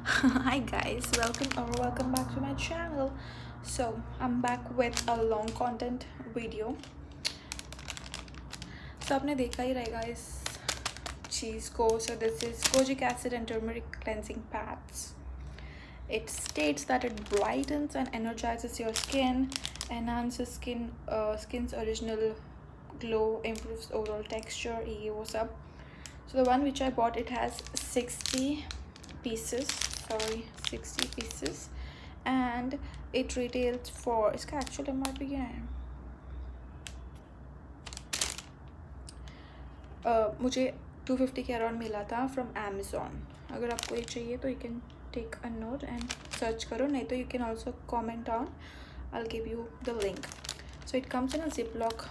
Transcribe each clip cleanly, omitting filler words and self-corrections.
Hi guys, welcome back to my channel. So I'm back with a long content video. So आपने देखा ही रहेगा इस चीज़ को. So this is kojic acid and turmeric cleansing pads. It states that it brightens and energizes your skin, enhances skin's original glow, improves overall texture. ये वो सब. So the one which I bought, it has 60 pieces, and it retails for, इसका actual MRP क्या है? मुझे 250 के around मिला था फ्रॉम Amazon. अगर आपको ये चाहिए तो you can take a note and search करो, नहीं तो you can also comment down. I'll give you the link. So it comes in a Ziploc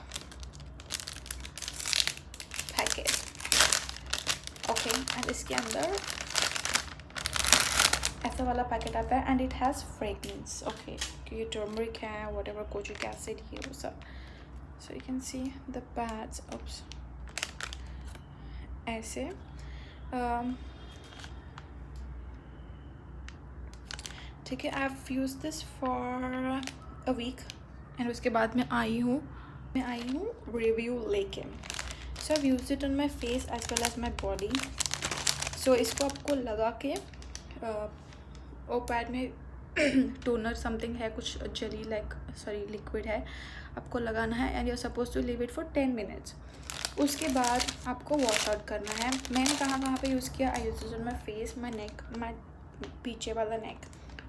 packet. Okay, and इसके अंदर ऐसा वाला पैकेट आता है and it has fragrance. Okay, ये टर्मरिक है, whatever कोजिक एसिड, ये वो सब. So you can see the pads ऐसे. ठीक है, I have use this for a week and उसके बाद मैं आई हूँ रिव्यू लेके. So I use it on my face as well as my body. सो इसको आपको लगा के ओ पैड में टोनर समथिंग है, कुछ जेली लिक्विड है, आपको लगाना है and you are suppose to leave it for 10 minutes. उसके बाद आपको वॉश आउट करना है. मैंने कहाँ पे यूज़ किया? आई यूज ऑन माई फेस, माई नेक, माई पीछे वाला नेक,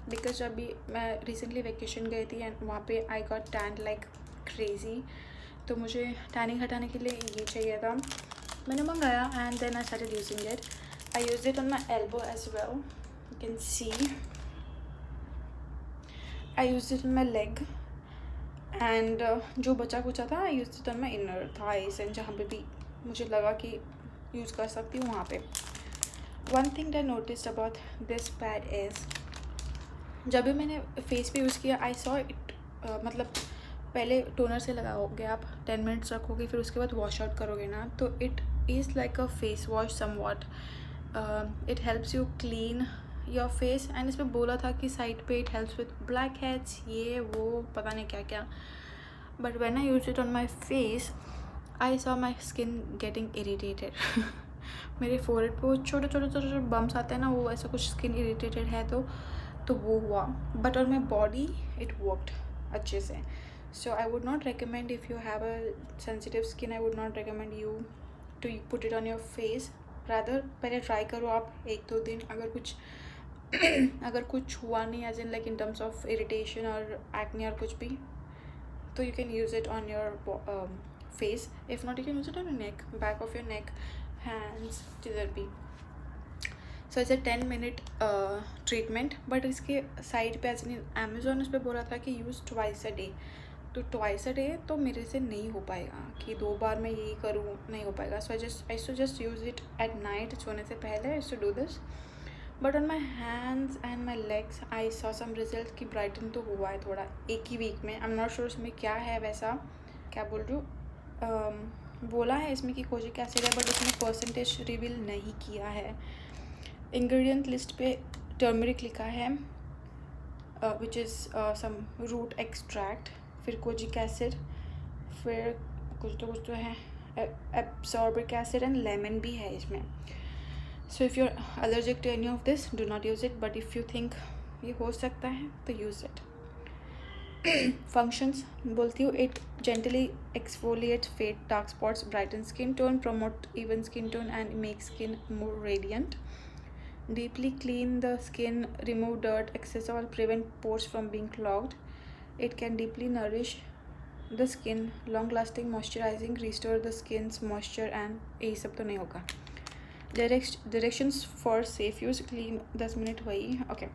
बिकॉज अभी मैं रिसेंटली वेकेशन गई थी एंड वहाँ पे I got tan like crazy. तो मुझे टैनिंग हटाने के लिए ये चाहिए था, मैंने मंगाया and then I started using it. I use it on my elbow as well, you can see. I used it on my leg and जो बचा कुचा था I used it on my inner thighs and जहाँ पे भी मुझे लगा कि use कर सकती हूँ वहाँ पे. One thing I noticed about this pad is जब भी मैंने फेस पे यूज़ किया I saw it मतलब पहले टोनर से लगाओगे आप, 10 मिनट्स रखोगे, फिर उसके बाद वॉश आउट करोगे ना, तो it is like a face wash somewhat. It helps you clean your face and इस पर बोला था कि साइड पे it helps with black heads, ये वो पता नहीं क्या क्या. But when I use it on my face I saw my skin getting irritated. मेरे फोरहेड पे वो छोटे बम्स आते हैं ना, वो ऐसा कुछ स्किन इरीटेटेड है तो वो हुआ. But on my body it worked अच्छे से. So I would not recommend, if you have a sensitive skin, I would not recommend you to put it on your face. Rather पहले try करो आप 1-2 दिन, अगर कुछ हुआ नहीं as in like in terms of irritation और acne और कुछ भी, तो you can use it on your face. If not you can use it on your neck, back of your neck, hands, जिधर भी. So it's a 10 minute treatment. But इसके side पे as in Amazon उस पर बोला था कि use twice a day. तो ट्वाइस अ डे तो मेरे से नहीं हो पाएगा कि 2 बार मैं यही करूँ, नहीं हो पाएगा. So I to just use it at night, सोने से पहले I to do this. But on my hands and my legs I saw some result की ब्राइटन तो हुआ है थोड़ा, एक ही वीक में. आई एम नॉट श्योर उसमें क्या है, वैसा क्या बोल रही हूँ, बोला है इसमें कि कोजिक एसिड है, बट उसमें परसेंटेज रिवील नहीं किया है. इंग्रेडिएंट लिस्ट पे टर्मरिक लिखा है, which is some root extract, फिर कोजिक एसिड, फिर कुछ तो है एब्सॉर्बिक एसिड एंड लेमन भी है इसमें. So if you are allergic to any of this, do not use it. But if you think ये हो सकता है तो यूज़ इट. फंक्शंस बोलती हूँ, it gently exfoliates fade dark spots, brighten skin tone, promote even skin tone and make skin more radiant, deeply clean the skin, remove dirt, excess oil, prevent pores from being clogged. It can deeply nourish the skin, long lasting moisturizing, restore the skin's moisture and यही सब तो नहीं होगा. Directions for safe use, clean 10 minute वही. Okay,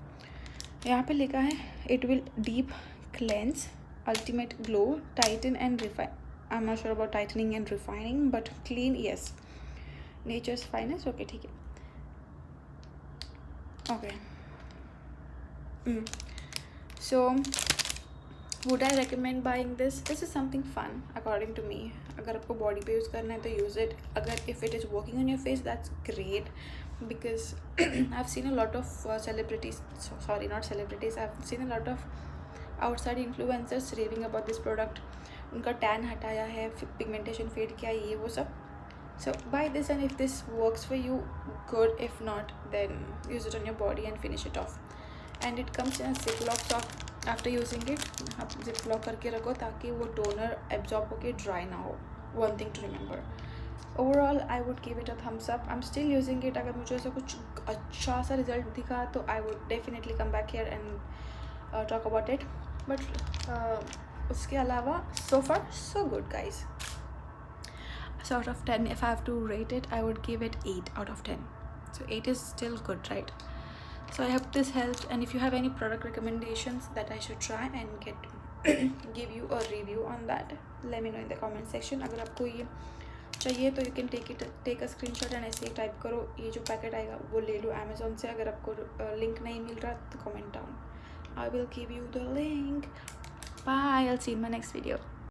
यहाँ पे लिखा है it will deep cleanse, ultimate glow, tighten and refine. I'm not sure about tightening and refining, but clean, yes. Nature's finest. Okay ठीक है. Okay. So would I recommend buying this? This is something fun according to me. अगर आपको body पे use करना है तो use it. अगर if it is working on your face, that's great. because I've seen a lot of celebrities, sorry, not celebrities, I've seen a lot of outside influencers raving about this product. उनका tan हटाया है, pigmentation fade किया, ये वो सब. So buy this, and if this works for you, good. If not, then use it on your body and finish it off. And it comes in a ziploc, so after using it आप ziploc करके रखो ताकि वो toner absorb होके dry ना हो. One thing to remember. Overall, I would give it a thumbs up. I'm still using it. अगर मुझे ऐसा कुछ अच्छा सा result दिखा तो I would definitely come back here and talk about it. But उसके अलावा so far so good, guys. So out of 10, if I have to rate it, I would give it 8 out of 10. So 8 is still good, right? So I hope this helped, and if you have any product recommendations that I should try and give you a review on that, let me know in the comment section. अगर आपको ये चाहिए तो you can take a screenshot and ऐसे type करो, ये जो packet आएगा वो ले लो Amazon से. अगर आपको लिंक नहीं मिल रहा तो comment down, I will give you the link. Bye, I'll see you in my next video.